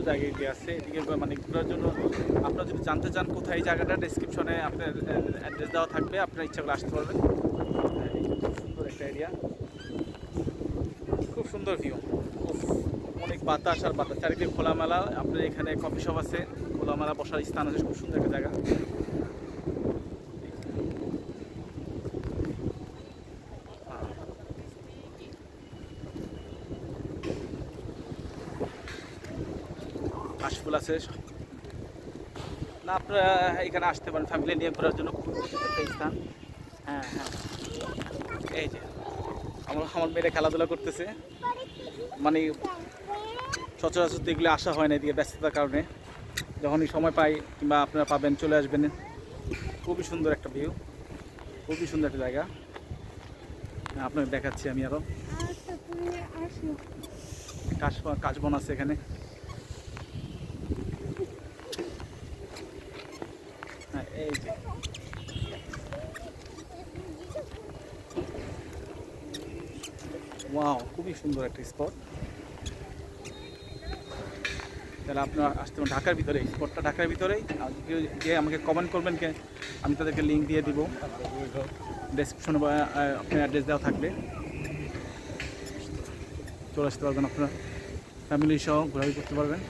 সুন্দর জায়গা এদিকে আছে, এদিকে মানে ঘোরার জন্য আপনারা যদি জানতে চান কোথায় এই জায়গাটা, ডেসক্রিপশনে আপনার অ্যাড্রেস দেওয়া থাকবে, আপনার ইচ্ছা করে আসতে পারবেন। খুব সুন্দর একটা এরিয়া, খুব সুন্দর ভিউ। অনেক বাতাস আর বাতাস, চারিদিকে খোলামেলা। আপনার এখানে কফি শপ আছে, খোলামেলা বসার স্থান আছে, খুব সুন্দর একটা জায়গা। কাশফুল আছে না, আপনারা এখানে আসতে পারেন ফ্যামিলি নিয়ে ঘোরার জন্য, খুব সুন্দর একটা স্থান। হ্যাঁ হ্যাঁ, এই যে আমার আমার মেয়েরা খেলাধুলা করতেছে, মানে সচরাচর এগুলো আসা হয় না এদিকে ব্যস্ততার কারণে। যখনই সময় পাই কিংবা আপনারা পাবেন চলে আসবেন। খুবই সুন্দর একটা ভিউ, খুবই সুন্দর একটা জায়গা। আপনাকে দেখাচ্ছি আমি আরও। কাশবন আছে এখানে। হ্যাঁ এই যে ওয়াও, খুবই সুন্দর একটা স্পট। তাহলে আপনারা আসতে পারেন ঢাকার ভিতরে, স্পটটা ঢাকার ভিতরেই। যে আমাকে কমেন্ট করবেন, আমি তাদেরকে লিঙ্ক দিয়ে দিব, ডেসক্রিপশনে আপনার অ্যাড্রেস দেওয়া থাকবে। চলে আসতে পারবেন, আপনারা ফ্যামিলি সহ ঘোরাঘুরি করতে পারবেন।